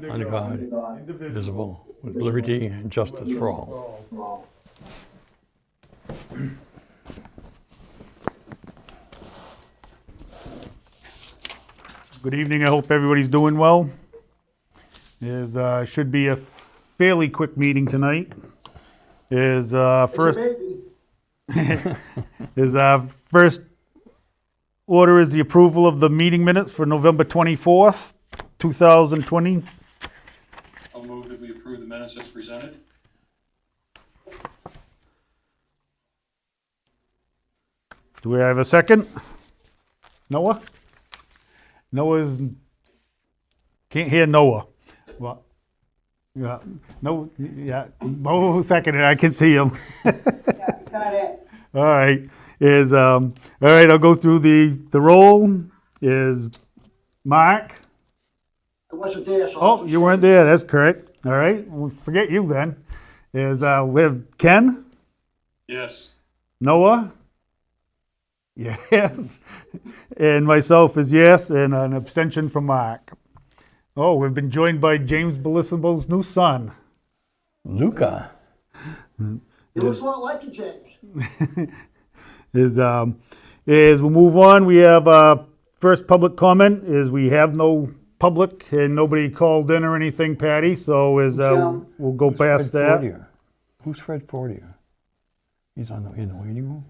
under God, indivisible, with liberty and justice for all. Good evening. I hope everybody's doing well. It should be a fairly quick meeting tonight. First order is the approval of the meeting minutes for November 24th, 2020. I'll move that we approve the minutes as presented. Do we have a second? Noah? Can't hear Noah. Well, yeah, no, yeah, Mo seconded. I can see him. Got it. All right. All right, I'll go through the roll. Is Mark? I wasn't there, so I'll Oh, have to you say. weren't there. That's correct. All right. We'll forget you then. We have Ken? Yes. Noah? Yes. And myself is yes, and an abstention from Mark. Oh, we've been joined by James Bellisimo's new son. Luca. He looks a lot like you, James. As we move on, we have first public comment. Is we have no public and nobody called in or anything, Patty. So we'll go past Fred that. Fortier? Who's Fred Fortier? He's in the waiting room?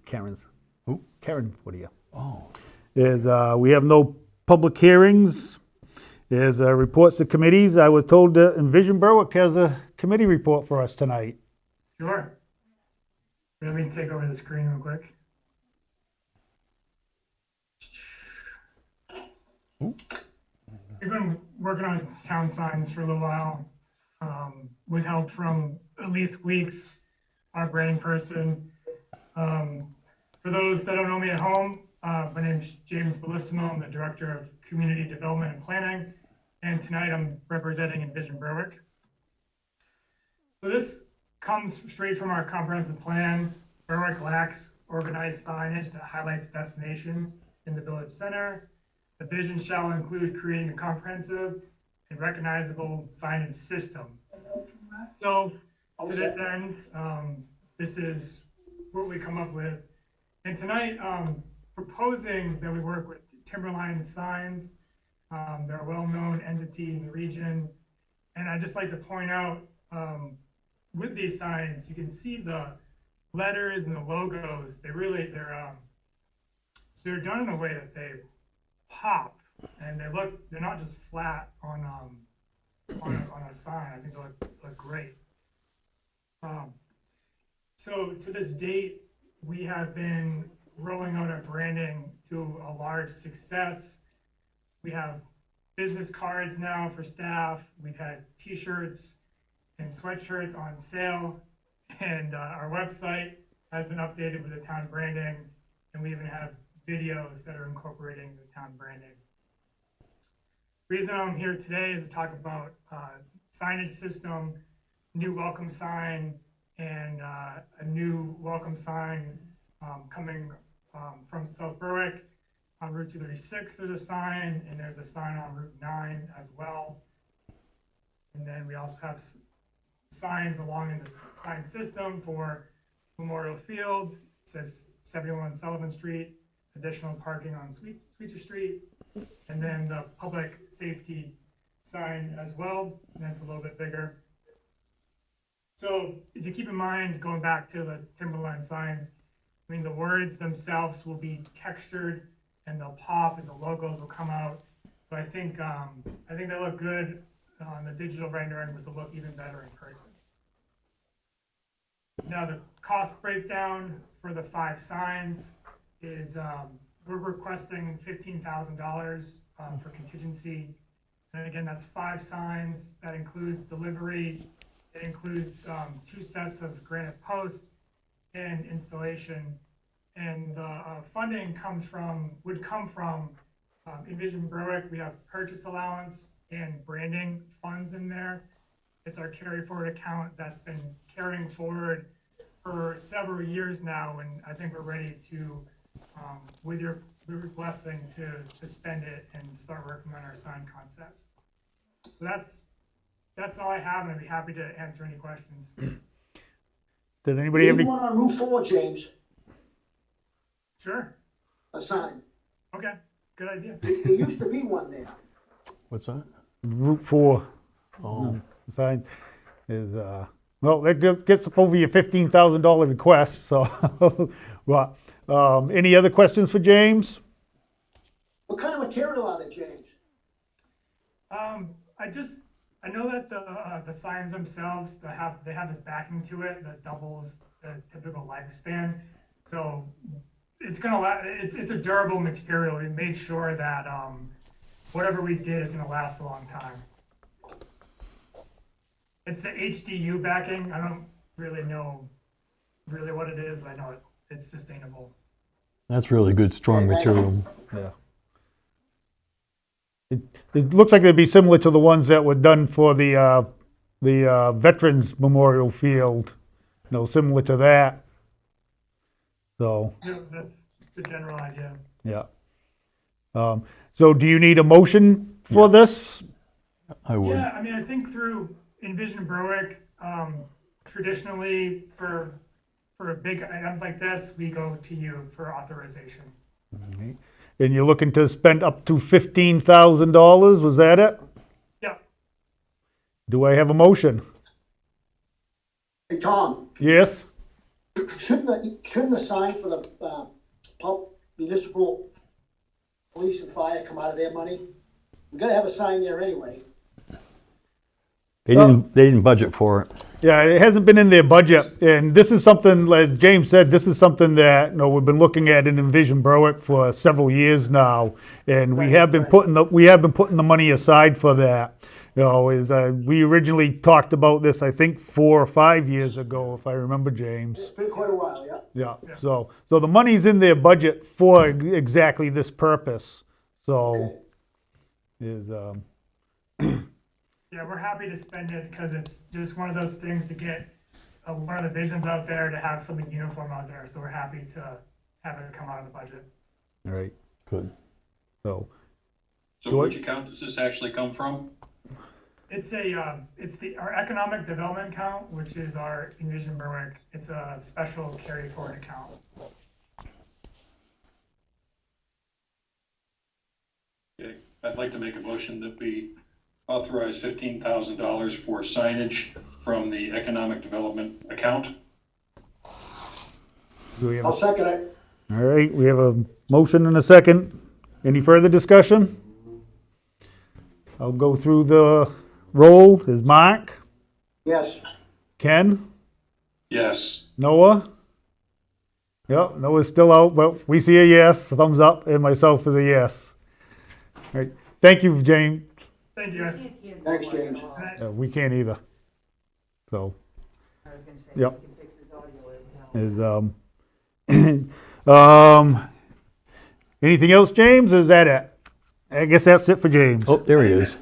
Karen's. Who? Karen, what are you? Oh. We have no public hearings. There's reports to committees. I was told that Envision Berwick has a committee report for us tonight. Sure. Let me take over the screen real quick. We've been working on town signs for a little while, with help from Elise Weeks, our branding person. For those that don't know me at home, my name is James Bellissimo. I'm the Director of Community Development and Planning, and tonight I'm representing Envision Berwick. So this comes straight from our comprehensive plan. Berwick lacks organized signage that highlights destinations in the village center. The vision shall include creating a comprehensive and recognizable signage system. So to this end, this is what we come up with. And tonight, proposing that we work with Timberline Signs. They're a well-known entity in the region. And I'd just like to point out, with these signs, you can see the letters and the logos. They're done in a way that they pop, and they're not just flat on a sign. I think they look great. So to this date, we have been rolling out our branding to a large success. We have business cards now for staff. We've had t-shirts and sweatshirts on sale, and our website has been updated with the town branding, and we even have videos that are incorporating the town branding. The reason I'm here today is to talk about signage system, new welcome sign, and a new welcome sign coming from South Berwick. On Route 236, there's a sign, and there's a sign on Route 9 as well. And then we also have signs along in the sign system for Memorial Field. It says 71 Sullivan Street, additional parking on Sweetser Street, and then the public safety sign as well, and that's a little bit bigger. So if you keep in mind, going back to the Timberline signs, I mean, the words themselves will be textured and they'll pop and the logos will come out. So I think they look good on the digital rendering, but they'll look even better in person. Now the cost breakdown for the 5 signs is we're requesting $15,000 for contingency. And again, that's 5 signs. That includes delivery. It includes 2 sets of granite posts and installation. And the funding would come from Envision Berwick. We have purchase allowance and branding funds in there. It's our carry forward account that's been carrying forward for several years now, and I think we're ready to, with your blessing, to spend it and start working on our sign concepts. So that's all I have, and I'd be happy to answer any questions. Does anybody have Maybe any? one on Route 4, James, Sure. a sign. Okay. Good idea. There used to be one there. What's that? Route 4 Oh, sign is, well, that gets up over your $15,000 request, so. Well, any other questions for James? What kind of material are they, James? I know that the signs themselves, they have this backing to it that doubles the typical lifespan. So it's it's a durable material. We made sure that whatever we did is gonna last a long time. It's the HDU backing. I don't really know what it is, but I know it's sustainable. that's really good, strong Okay, thank you. material. Yeah. It looks like they'd be similar to the ones that were done for the Veterans Memorial Field, similar to that. So, Yeah, that's the general idea. yeah. So do you need a motion for this? I would. Yeah, I mean, I think through Envision Berwick, traditionally for big items like this, we go to you for authorization. And you're looking to spend up to $15,000, was that it? Yeah, Do I have a motion? Hey, Tom, Yes? shouldn't the sign for the municipal police and fire come out of their money? We gotta have a sign there anyway. They didn't budget for it. Yeah, it hasn't been in their budget, and this is something, as James said, this is something that, we've been looking at in Envision Berwick for several years now, and we have been putting the money aside for that. We originally talked about this, I think, 4 or 5 years ago, if I remember, James. It's been quite a while, yeah? Yeah, so the money's in their budget for exactly this purpose, so, Okay. is, yeah, we're happy to spend it because it's just one of those things to get one of the visions out there to have something uniform out there. So we're happy to have it come out of the budget. all right, Good. so. So which account does this actually come from? It's our economic development account, which is our Envision Berwick. It's a special carry forward account. Okay, I'd like to make a motion that we authorize $15,000 for signage from the economic development account. Do we have I'll second it. All right, we have a motion and a second. Any further discussion? I'll go through the roll. Is Mark? Yes. Ken? Yes. Noah? Yep, Noah's still out, but we see a yes, a thumbs up, and myself is a yes. All right, thank you, James. Thank you, guys. Thanks, James. We can't either. So, I was gonna say, Yep. he can fix his audio is, now. anything else, James? Is that it? I guess that's it for James. Oh, there he is.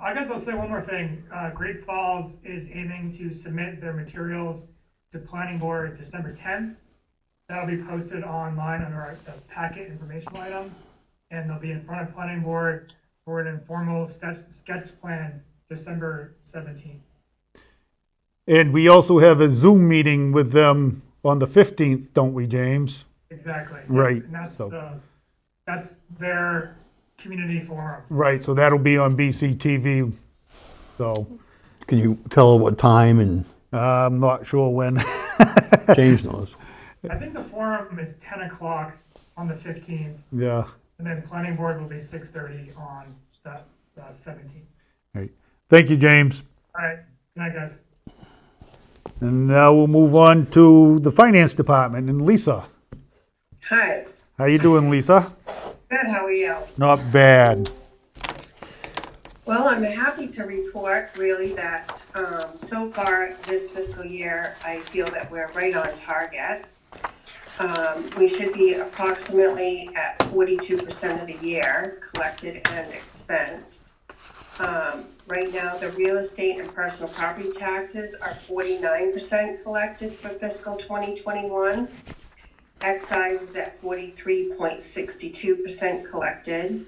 I guess I'll say one more thing. Great Falls is aiming to submit their materials to Planning Board December 10th. That'll be posted online under the packet informational items, and they'll be in front of Planning Board for an informal sketch plan December 17th. And we also have a Zoom meeting with them on the 15th, don't we, James? Exactly. Right, And that's so- that's their community forum. Right, so that'll be on BCTV. So, Can you tell what time? And I'm not sure when. James knows. I think the forum is 10 o'clock on the 15th, Yeah, and then Planning Board will be 6:30 on the 17th. right. Thank you, James. All right. Good night, guys. And now we'll move on to the Finance Department and Lisa. Hi, How you doing, Lisa? good, how are you? Not bad. Well, I'm happy to report really that so far this fiscal year, I feel that we're right on target. We should be approximately at 42% of the year collected and expensed. Right now, the real estate and personal property taxes are 49% collected for fiscal 2021. Excise is at 43.62% collected.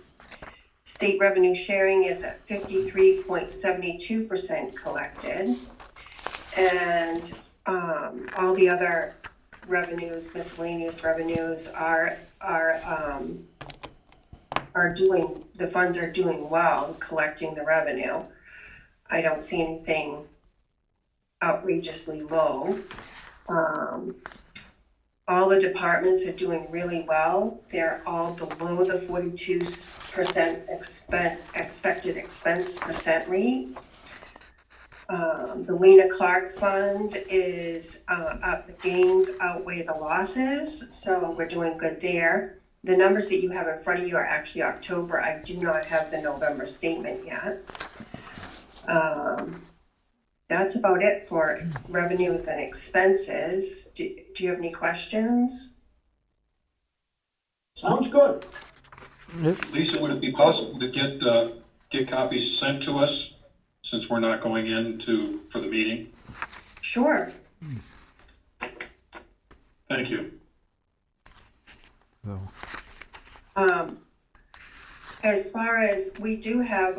State revenue sharing is at 53.72% collected. And all the other revenues, miscellaneous revenues the funds are doing well collecting the revenue. I don't see anything outrageously low. All the departments are doing really well. They're all below the 42% expected expense percent rate. The Lena Clark Fund is up, the gains outweigh the losses, so we're doing good there. The numbers that you have in front of you are actually October. I do not have the November statement yet. That's about it for revenues and expenses. Do you have any questions? Sounds good. Lisa, would it be possible to get copies sent to us, since we're not going for the meeting? Sure. Thank you. So, As far as we do have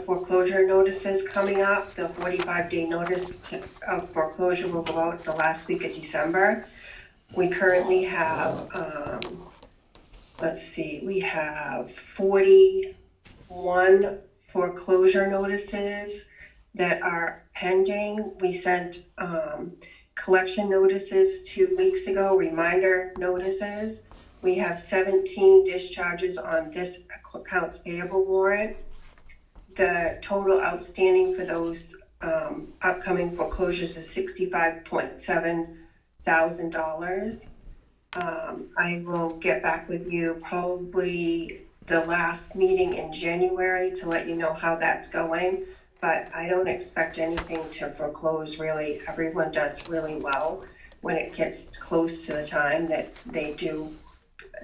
foreclosure notices coming up. The 45-day notice of foreclosure will go out the last week of December. We currently have, we have 41 foreclosure notices that are pending. We sent collection notices 2 weeks ago, reminder notices. We have 17 discharges on this accounts payable warrant. The total outstanding for those upcoming foreclosures is $65,700. I will get back with you probably the last meeting in January to let you know how that's going, but I don't expect anything to foreclose really. Everyone does really well when it gets close to the time that they do.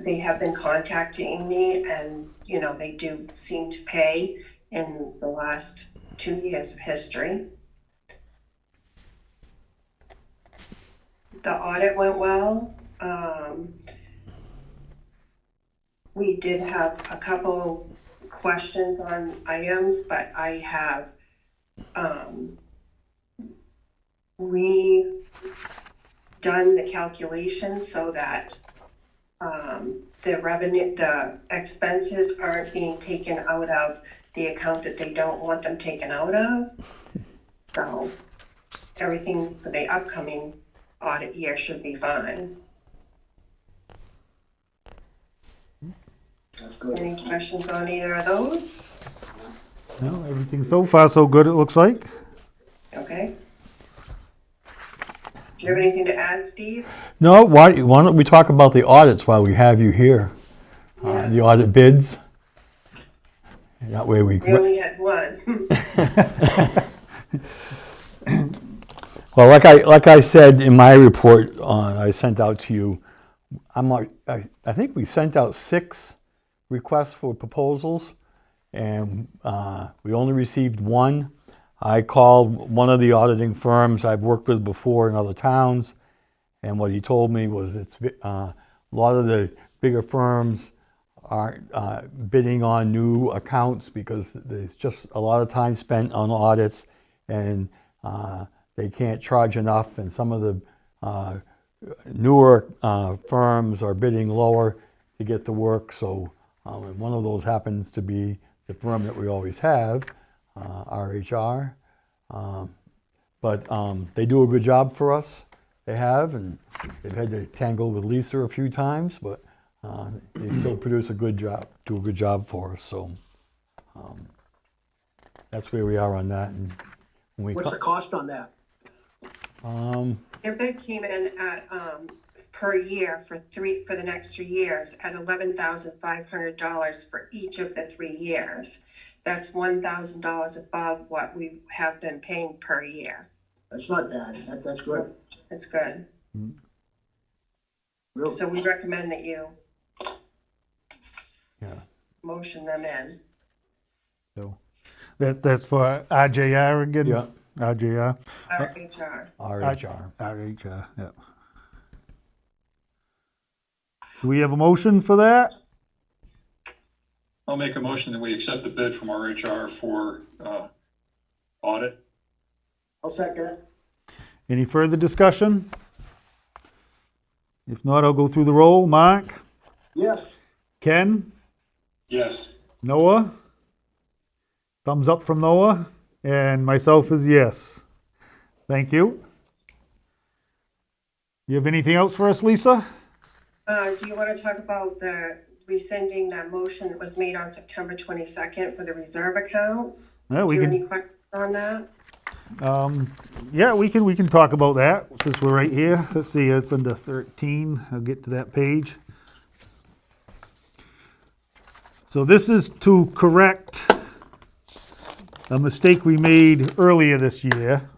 They have been contacting me, and they do seem to pay in the last 2 years of history. The audit went well. We did have a couple questions on items, but I have redone the calculation so that the expenses aren't being taken out of the account that they don't want them taken out of. So everything for the upcoming audit year should be fine. That's good. Any questions on either of those? no, everything so far so good, it looks like. Okay. Do you have anything to add, Steve? No, why don't we talk about the audits while we have you here? Yeah. The audit bids. And that way we. We only had one. Well, like I said in my report I sent out to you, I think we sent out 6 requests for proposals, and we only received 1. I called one of the auditing firms I've worked with before in other towns, and what he told me was a lot of the bigger firms aren't bidding on new accounts because there's just a lot of time spent on audits, and they can't charge enough, and some of the newer firms are bidding lower to get the work. So one of those happens to be the firm that we always have, RHR. But they do a good job for us. They have, and they've had to tangle with Lisa a few times, but they still produce a good job, do a good job for us. So that's where we are on that. And when we What's the cost on that? Their bid came in at per year for the next 3 years at $11,500 for each of the 3 years. That's $1,000 above what we have been paying per year. That's not bad. That's good. It's good. Really. So we recommend that you Yeah. motion them in. So that's for RJR again? Yeah. RJR? RHR. RHR. RHR, yeah. Do we have a motion for that? I'll make a motion that we accept the bid from RHR for audit. I'll second it. Any further discussion? If not, I'll go through the roll. Mark? Yes, Ken? Yes. Noah? Thumbs up from Noah, and myself is yes. Thank you. You have anything else for us, Lisa? Do you want to talk about the rescinding that motion that was made on September 22nd for the reserve accounts? Yeah, Do we you have can, any questions on that? yeah, we can talk about that since we're right here. Let's see, it's under 13. I'll get to that page. So this is to correct a mistake we made earlier this year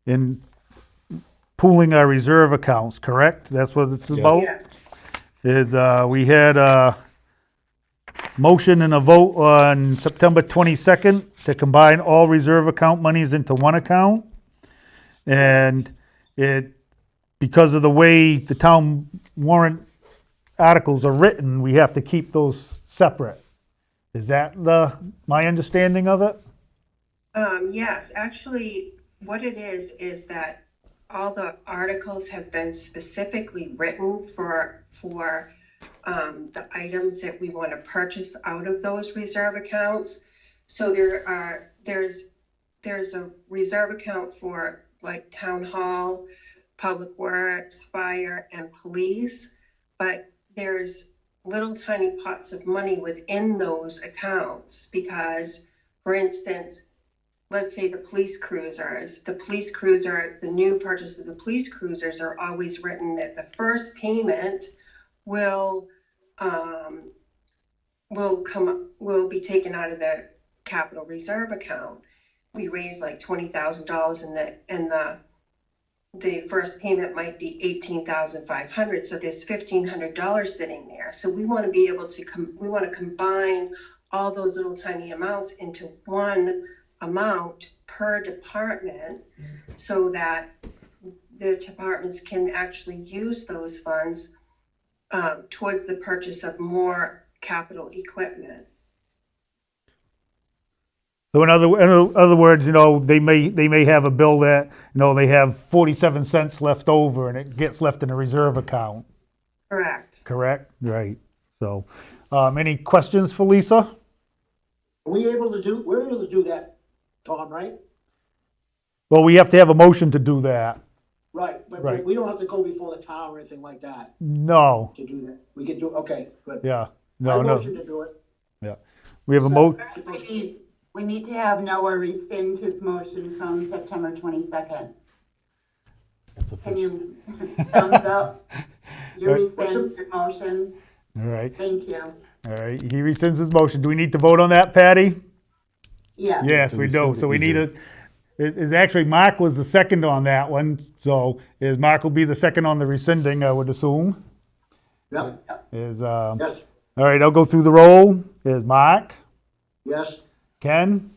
in pooling our reserve accounts, correct? That's what it's about? Yes. Is, we had a motion and a vote on September 22nd to combine all reserve account monies into one account. And it, because of the way the town warrant articles are written, we have to keep those separate. Is that my understanding of it? Yes, actually, what it is that all the articles have been specifically written for the items that we want to purchase out of those reserve accounts. So there's a reserve account for like town hall, public works, fire, and police, but there's little tiny pots of money within those accounts because, for instance, let's say the new purchase of the police cruisers are always written that the first payment will be taken out of the capital reserve account. We raise like $20,000 and the first payment might be $18,500. So there's $1,500 sitting there. So we want to be able to combine all those little tiny amounts into one amount per department so that the departments can actually use those funds towards the purchase of more capital equipment. So in other words, they may have a bill that, they have 47 cents left over and it gets left in a reserve account. Correct. Correct? Right. So, any questions for Lisa? we're able to do that, Tom, right? Well, we have to have a motion to do that. Right, but Right. we don't have to go before the town or anything like that No. to do that. We can do, okay, good. Yeah. I No, motion to do it. Yeah. We have a mo, We need to have Noah rescind his motion from September 22nd. Can you thumbs up? You rescind your motion. all right. Thank you. All right. He rescinds his motion. Do we need to vote on that, Patty? Yeah. Yes, we do. So we need is actually Mark was the second on that one. So Mark will be the second on the rescinding, I would assume. Yep, Is, yes, all right, I'll go through the roll. Is Mark, yes, Ken,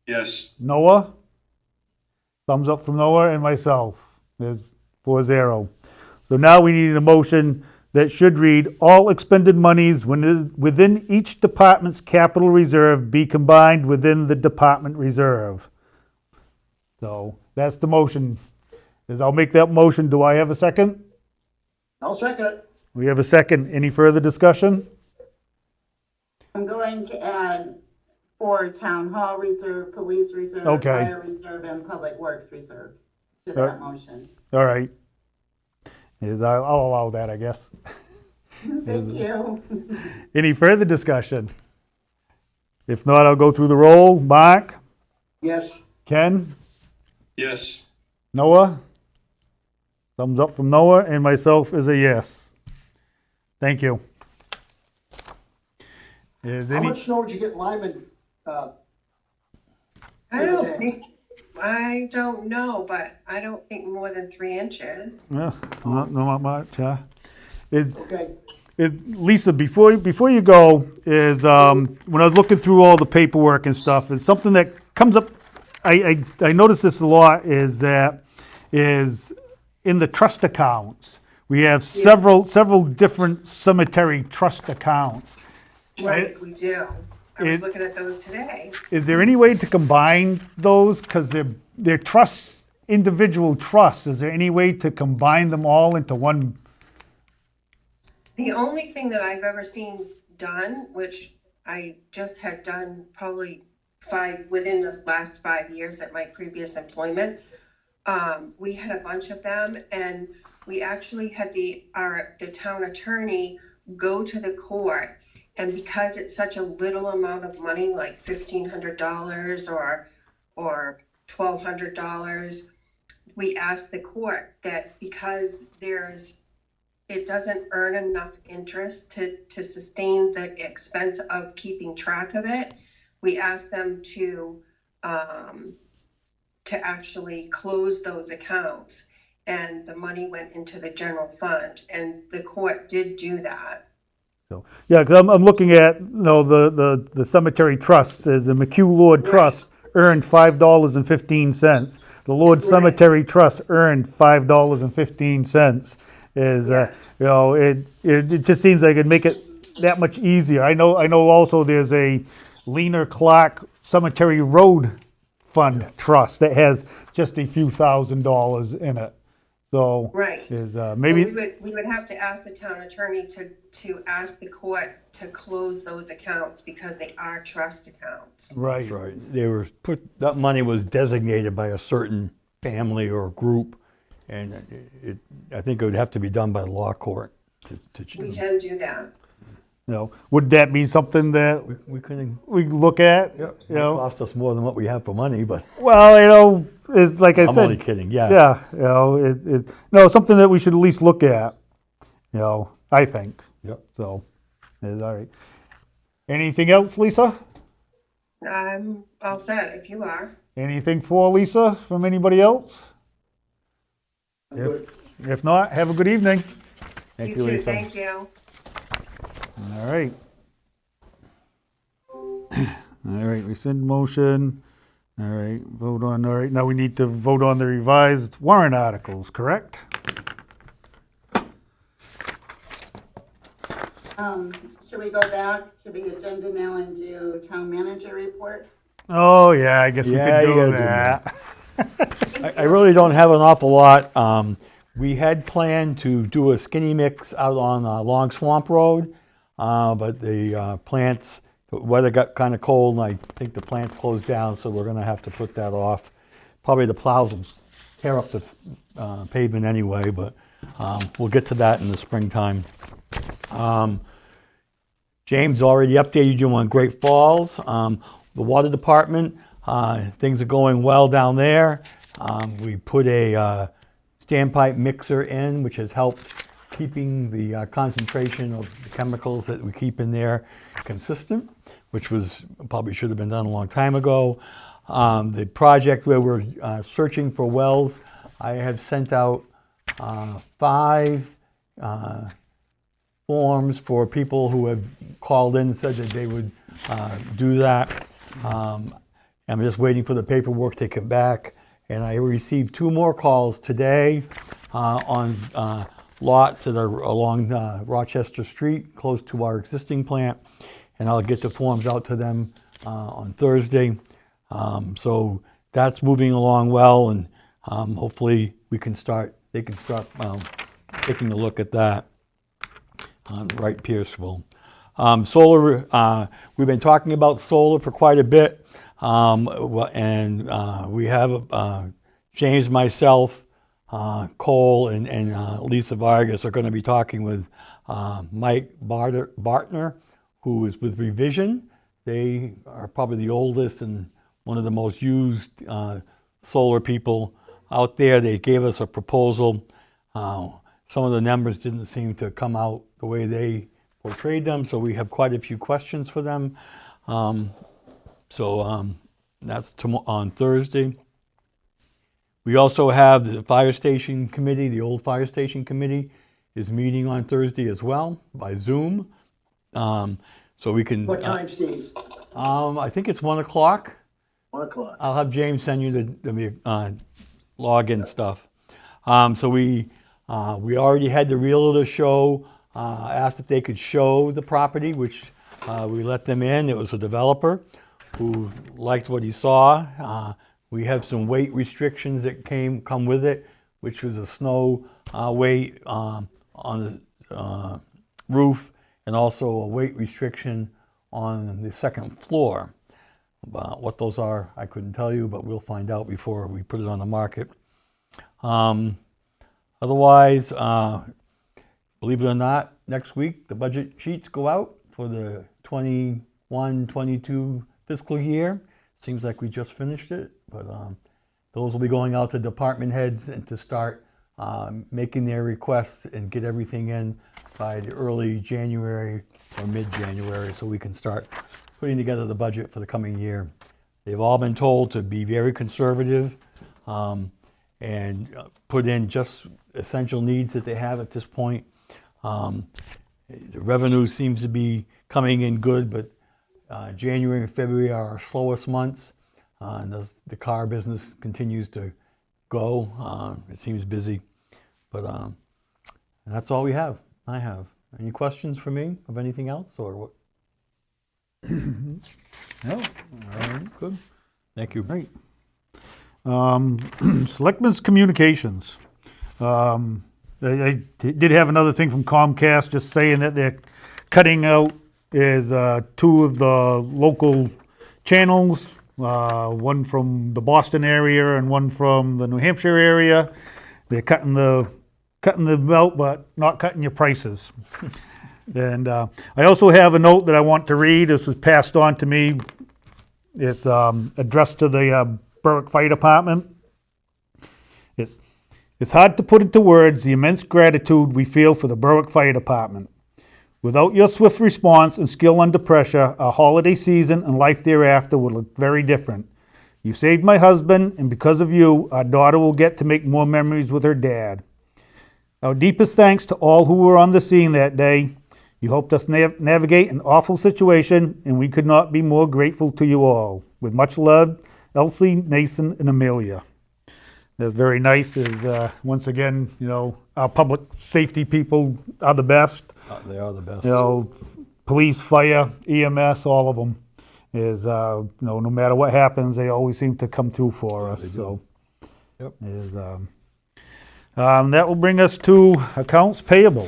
Yes. Noah? Thumbs up from Noah and myself. There's 4-0. So now we need a motion that should read, all expended monies within each department's capital reserve be combined within the department reserve. So that's the motion. I'll make that motion. Do I have a second? I'll second it. We have a second. Any further discussion? I'm going to add for town hall reserve, police reserve, Okay. fire reserve, and public works reserve to that motion. All right. I'll allow that, I guess. Thank you. Any further discussion? If not, I'll go through the roll. Mark, Yes, Ken, Yes. Noah? Thumbs up from Noah, and myself is a yes. Thank you. Is how any, much snow did you get in Lyman? I don't know, but I don't think more than 3 inches. yeah, not much, huh? Okay, Lisa, before you go, when I was looking through all the paperwork and stuff, it's something that comes up. I notice this a lot is in the trust accounts. We have several different cemetery trust accounts, Right, we do. I was It- looking at those today. Is there any way to combine those? Because they're trusts, individual trusts. Is there any way to combine them all into one? The only thing that I've ever seen done, which I just had done probably within the last 5 years at my previous employment, we had a bunch of them, and we actually had the town attorney go to the court, and because it's such a little amount of money, like $1,500 or $1,200, we asked the court that because it doesn't earn enough interest to sustain the expense of keeping track of it, we asked them to actually close those accounts, and the money went into the general fund, and the court did do that. So, yeah, because I'm looking at, the cemetery trust, says the McHugh Lord Trust earned $5.15. The Lord Cemetery Trust earned $5.15. Yes. It just seems like it'd make it that much easier. I know also there's a Leaner Clark Cemetery Road Fund Trust that has just a few $1,000s in it. So Right. is Maybe maybe we would have to ask the town attorney to ask the court to close those accounts because they are trust accounts. right. Right, that money was designated by a certain family or group, and I think it would have to be done by the law court to We can do that. Would that be something that we couldn't, we look at? it cost us more than what we have for money, but Well, it's like I I'm said. only kidding, yeah. Yeah, something that we should at least look at. I think. Yep. So, it's all right. Anything else, Lisa? I'm all set if you are. Anything for Lisa from anybody else? I'm good. If not, have a good evening. Thank You you, too, Lisa. thank you. All right. All right, rescind motion. All right, vote on, all right, now we need to vote on the revised warrant articles, correct? Should we go back to the agenda now and do town manager report? Oh, yeah, I guess we Yeah, could you do gotta do that. I really don't have an awful lot. We had planned to do a skinny mix out on Long Swamp Road, but the the weather got kind of cold, and I think the plants closed down, so we're gonna have to put that off. Probably the plows will tear up the pavement anyway, but we'll get to that in the springtime. James already updated you on Great Falls. The water department, things are going well down there. We put a standpipe mixer in, which has helped keeping the concentration of the chemicals that we keep in there consistent, which probably should have been done a long time ago. The project where we're searching for wells, I have sent out 5 forms for people who have called in and said that they would do that. I'm just waiting for the paperwork to come back. And I received 2 more calls today on lots that are along Rochester Street, close to our existing plant. And I'll get the forms out to them on Thursday. So that's moving along well, and hopefully they can start taking a look at that on Wright Pierceville. Solar, we've been talking about solar for quite a bit. And we have James, myself, Cole, and Lisa Vargas are going to be talking with Mike Bartner, who is with Revision. They are probably the oldest and one of the most used solar people out there. They gave us a proposal. Some of the numbers didn't seem to come out the way they portrayed them, so we have quite a few questions for them. That's on Thursday. We also have the fire station committee, the old fire station committee is meeting on Thursday as well by Zoom. So we can. What time, Steve? I think it's 1 o'clock. 1 o'clock. I'll have James send you the login stuff. So we already had the realtor show, asked if they could show the property, which We let them in. It was a developer who liked what he saw. We have some weight restrictions that come with it, which was a snow weight on the roof, and also a weight restriction on the second floor. What those are, I couldn't tell you, but we'll find out before we put it on the market. Otherwise, believe it or not, next week the budget sheets go out for the 21-22 fiscal year. Seems like we just finished it, but those will be going out to department heads and to start making their requests and get everything in by the early January or mid-January, so we can start putting together the budget for the coming year. They've all been told to be very conservative and put in just essential needs that they have at this point. The revenue seems to be coming in good, but January and February are our slowest months. And the car business continues to go. It seems busy, but that's all we have. I have. Any questions for me of anything else, or what? No. All right, good. Thank you. Right. Selectmen's communications. I did have another thing from Comcast just saying that they're cutting out is 2 of the local channels, one from the Boston area and one from the New Hampshire area. They're cutting them out, but not cutting your prices. And I also have a note that I want to read. This was passed on to me. It's addressed to the Berwick Fire Department. It's hard to put into words the immense gratitude we feel for the Berwick Fire Department. Without your swift response and skill under pressure, our holiday season and life thereafter would look very different. You saved my husband, and because of you, our daughter will get to make more memories with her dad. Our deepest thanks to all who were on the scene that day. You helped us navigate an awful situation, and we could not be more grateful to you all. With much love, Elsie, Nathan, and Amelia. That's very nice. Is once again, our public safety people are the best. They are the best. Police, fire, EMS, all of them is no matter what happens, they always seem to come through for us. So, Yep. is that will bring us to accounts payable.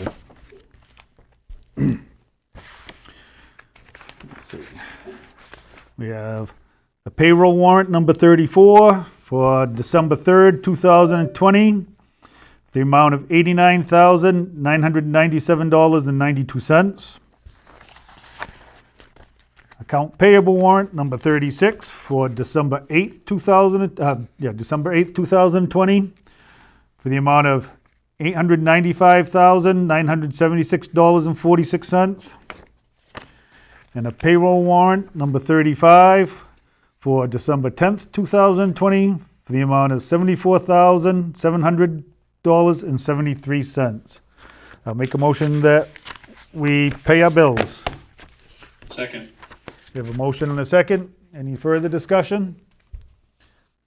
We have a payroll warrant number 34 for December 3rd, 2020, the amount of $89,997.92. Account payable warrant number 36 for December 8th, 2020, for the amount of $895,976.46. And a payroll warrant number 35 for December 10th, 2020, for the amount of $74,700.73. I'll make a motion that we pay our bills. Second. We have a motion and a second. Any further discussion?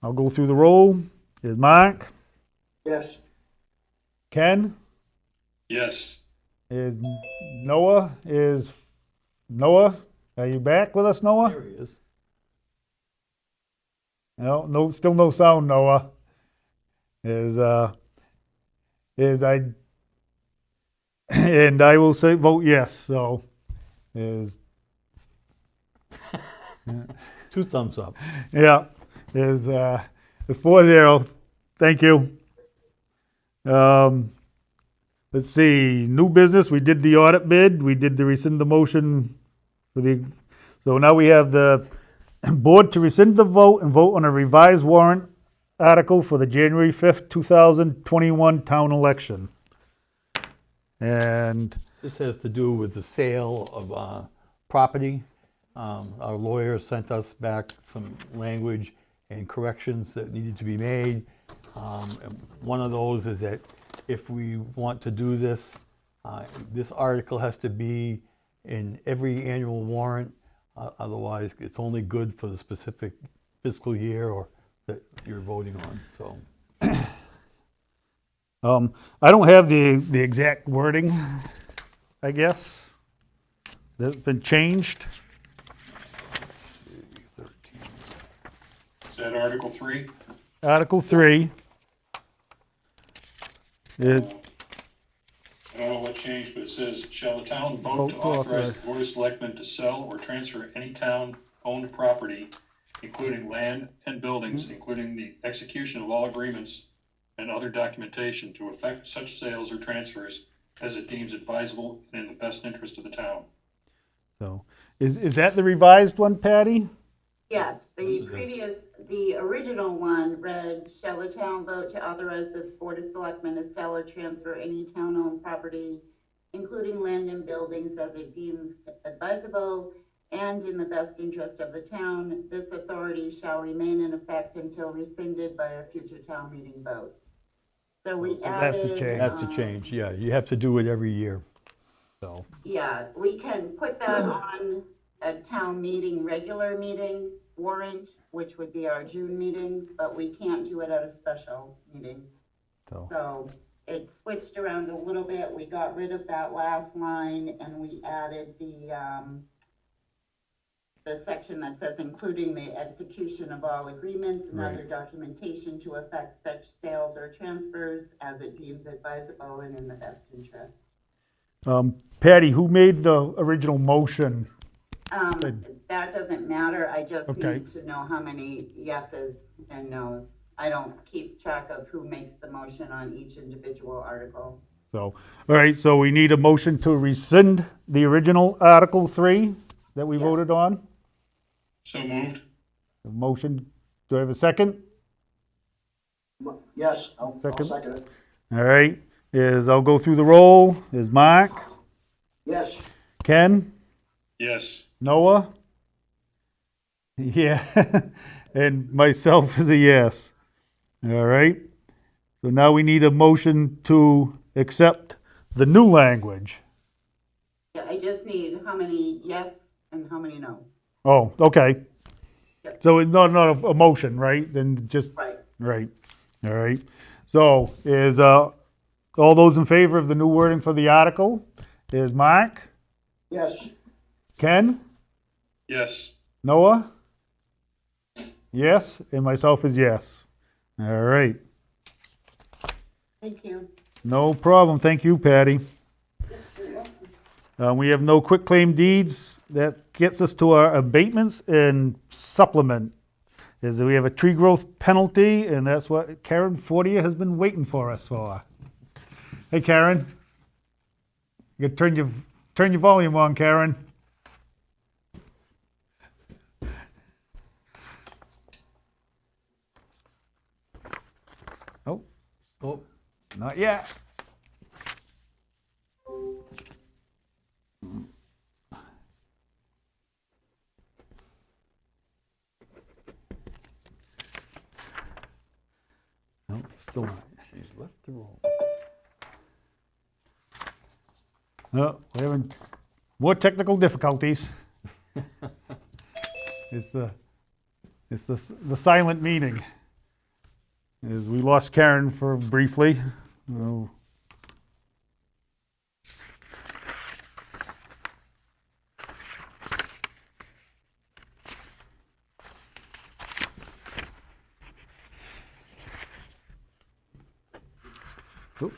I'll go through the roll. Is Mark? Yes. Ken? Yes. Is Noah? Noah? Are you back with us, Noah? There he is. No, still no sound, Noah. And I will say vote yes. So is 2 thumbs up. yeah is 4-0. Thank you. Let's see. New business. We did the audit bid. We did the rescind the motion for the. So now we have the board to rescind the vote and vote on a revised warrant article for the January 5th, 2021 town election. And This has to do with the sale of property. Our lawyer sent us back some language and corrections that needed to be made. And one of those is that if we want to do this, this article has to be in every annual warrant. Otherwise, it's only good for the specific fiscal year or that you're voting on. So I don't have the exact wording, I guess. that's been changed. Is that Article 3? Article 3. It, I don't know what changed, but it says, shall the town vote Vote to to authorize authorize. the Board of Selectmen to sell or transfer any town-owned property, including land and buildings, including the execution of all agreements and other documentation to effect such sales or transfers as it deems advisable and in the best interest of the town. so, is that the revised one, Patty? Yes, the original one read, shall the town vote to authorize the Board of Selectmen to sell or transfer any town-owned property, including land and buildings as it deems advisable and in the best interest of the town. This authority shall remain in effect until rescinded by a future town meeting vote. So we that's the added. change. That's a change, yeah. You have to do it every year, so. Yeah, we can put that on a town meeting, regular meeting warrant, which would be our June meeting, but we can't do it at a special meeting. So it switched around a little bit. We got rid of that last line and we added the section that says including the execution of all agreements and Right. other documentation to effect such sales or transfers as it deems advisable and in the best interest. Patty, who made the original motion? That doesn't matter, I just Okay. need to know how many yeses and nos. I don't keep track of who makes the motion on each individual article. So, all right, so we need a motion to rescind the original Article 3 that we Yeah. voted on. So moved? A motion, do I have a second? Yes, I'll Second. second it. All right, I'll go through the roll, is Mark, Yes, Ken, Yes. Noah? Yeah, and myself is a yes. All right, so now we need a motion to accept the new language. Yeah, I just need how many yes and how many no. Oh, okay. Yep. So it's not a motion, right? Then just, Right. right, all right. So is, all those in favor of the new wording for the article? Is Mark, yes, Ken, Yes. Noah? Yes, and myself is yes. All right, Thank you. no problem. Thank you, Patty. We have no quitclaim deeds. That gets us to our abatements and supplement. Is that we have a tree growth penalty, and that's what Karen Fortier has been waiting for us for. Hey, Karen. You can turn your volume on, Karen. Oh, not yet. No, still not. She's left the room. No, we're having more technical difficulties. It's the silent meeting. As we lost Karen for briefly. Oh. Oop.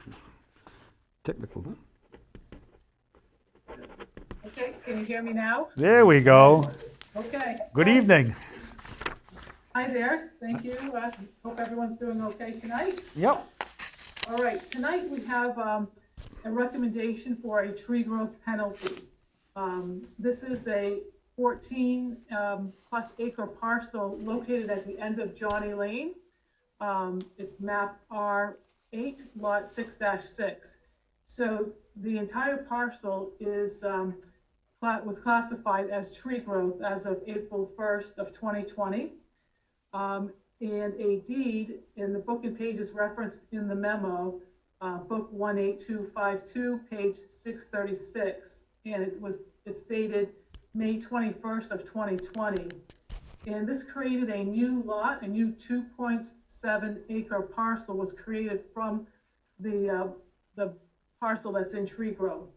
Technical. Okay, can you hear me now? There we go. Okay. Good evening. Hi there, thank you. Hope everyone's doing okay tonight. Yep. All right, tonight we have a recommendation for a tree growth penalty. This is a 14 plus acre parcel located at the end of Johnny Lane. It's map R8, lot 6-6. So the entire parcel is was classified as tree growth as of April 1st of 2020. And a deed in the book and pages referenced in the memo, book 18252, page 636. And it's dated May 21st of 2020. And this created a new lot, a new 2.7 acre parcel was created from the parcel that's in tree growth.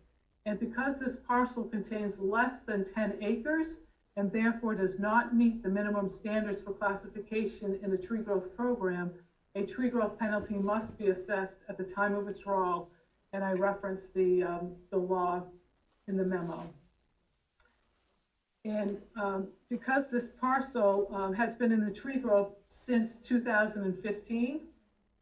And because this parcel contains less than 10 acres and therefore does not meet the minimum standards for classification in the tree growth program, a tree growth penalty must be assessed at the time of withdrawal. And I referenced the law in the memo. And because this parcel has been in the tree growth since 2015,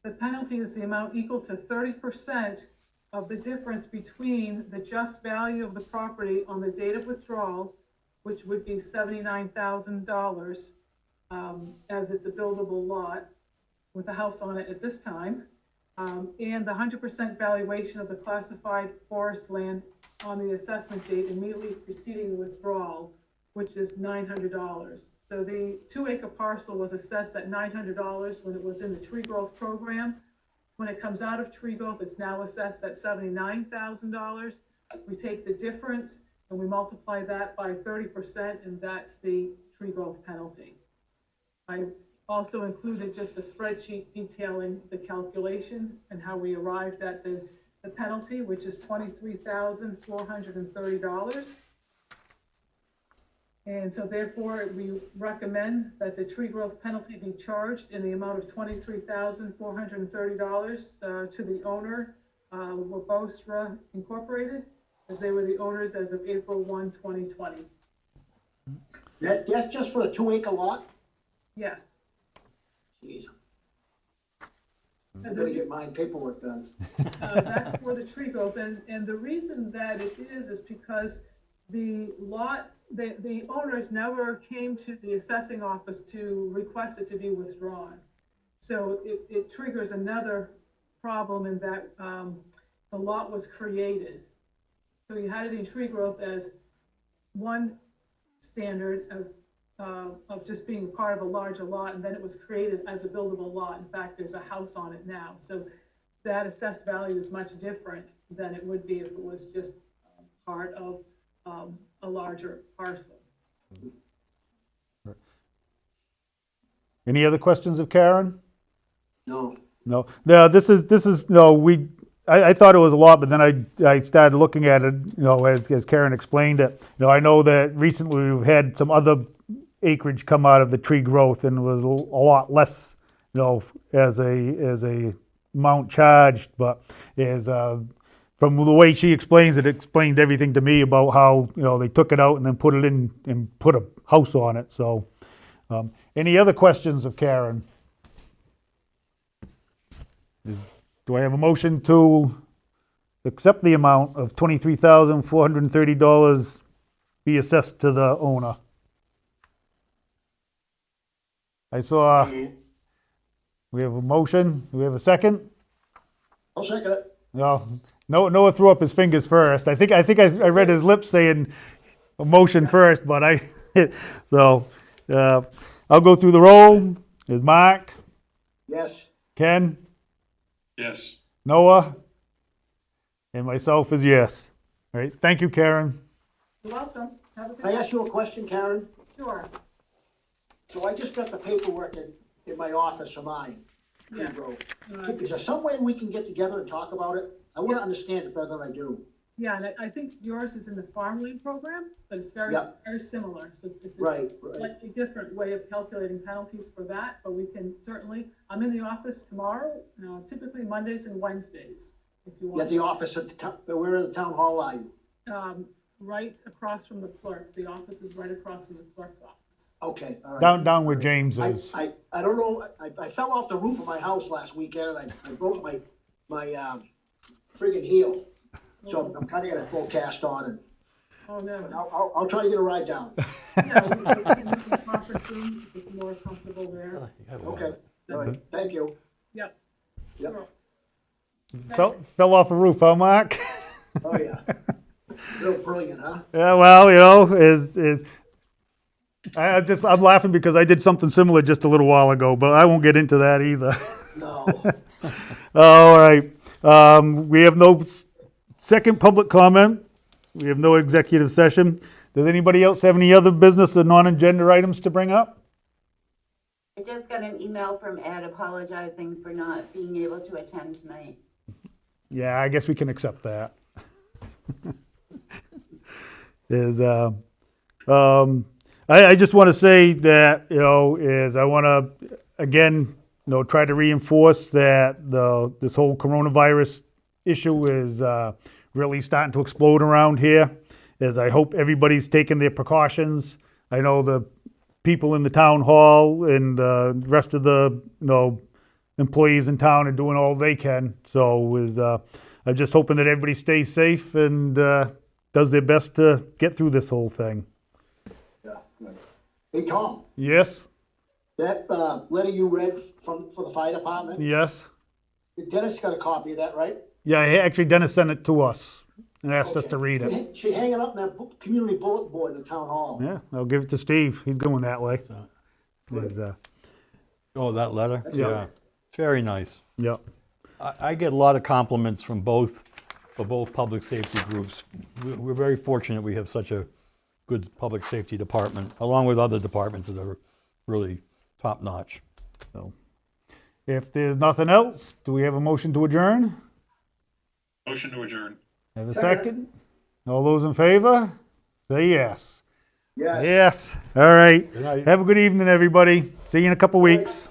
the penalty is the amount equal to 30% of the difference between the just value of the property on the date of withdrawal, which would be $79,000, as it's a buildable lot with a house on it at this time, and the 100% valuation of the classified forest land on the assessment date immediately preceding the withdrawal, which is $900. So the 2-acre parcel was assessed at $900 when it was in the tree growth program. When it comes out of tree growth, it's now assessed at $79,000. We take the difference and we multiply that by 30%, and that's the tree growth penalty. I also included just a spreadsheet detailing the calculation and how we arrived at the penalty, which is $23,430. And so therefore, we recommend that the tree growth penalty be charged in the amount of $23,430 to the owner, Wabostra Incorporated, as they were the owners as of April 1, 2020. That's just for a 2-acre lot? Yes. Jeez. I'm gonna get my paperwork done. That's for the tree growth, and the reason that it is because the lot, the owners never came to the assessing office to request it to be withdrawn. So it triggers another problem in that the lot was created. So you had it in tree growth as one standard of just being part of a larger lot, and then it was created as a buildable lot. In fact, there's a house on it now. So that assessed value is much different than it would be if it was just part of a larger parcel. Any other questions of Karen? No. No, this is, no, I thought it was a lot, but then I started looking at it, as Karen explained it. I know that recently we've had some other acreage come out of the tree growth and was a lot less, as a amount charged, but from the way she explains it, explained everything to me about how, they took it out and then put it in and put a house on it. So, any other questions of Karen? Do I have a motion to accept the amount of $23,430 be assessed to the owner? I saw, we have a motion. Do we have a second? I'll second it. No, Noah threw up his fingers first. I think I read his lips saying a motion first, but so I'll go through the roll. Is Mark? Yes. Ken? Yes. Noah? And myself is yes. All right, thank you, Karen. You're welcome. Have a good Can I day. ask you a question, Karen? Sure. So I just got the paperwork in my office for mine. Tree Yeah. growth. Is there some way we can get together and talk about it? I want to understand it better than I do. Yeah, and I think yours is in the farmland program, but it's very, Yep. very similar. So it's a Right. slightly different way of calculating penalties for that, but we can certainly, I'm in the office tomorrow, typically Mondays and Wednesdays, if you You want. at the office at the town, where in the town hall are you? Right across from the clerk's. The office is right across from the clerk's office. Okay. All right. Down where James is. I don't know, I fell off the roof of my house last weekend and I broke my friggin' heel. So I'm kinda got a full cast on and Oh, no. I'll try to get a ride down. Yeah, we can use the conference room if it's more comfortable there. Okay, all right, thank you. Yep. Yep. Sure. Fell off a roof, huh, Mark? Oh, yeah. Real brilliant, huh? Yeah, well, I'm laughing because I did something similar just a little while ago, but I won't get into that either. No. All right. We have no second public comment. We have no executive session. Does anybody else have any other business or non-agenda items to bring up? I just got an email from Ed apologizing for not being able to attend tonight. Yeah, I guess we can accept that. is, I just want to say that, is I want to, again, try to reinforce that this whole coronavirus issue is really starting to explode around here, as I hope everybody's taking their precautions. I know the people in the town hall and the rest of the, employees in town are doing all they can. So I'm just hoping that everybody stays safe and does their best to get through this whole thing. Yeah, good. Hey, Tom, Yes, that, letter you read for the fire department, yes. Dennis got a copy of that, right? Yeah, actually Dennis sent it to us and asked us Okay. to read it. Should hang it up in that community bulletin board in the town hall. Yeah, I'll give it to Steve. He's going that way. Is, Oh, that letter? Yeah. Yeah. Very nice. yeah. I get a lot of compliments from both public safety groups. We're very fortunate we have such a good public safety department, along with other departments that are really top-notch. So, if there's nothing else, do we have a motion to adjourn? Motion to adjourn. Have a Second. second? All those in favor? Say yes. Yes. Yes. All right. Good night. Have a good evening, everybody. See you in a couple weeks.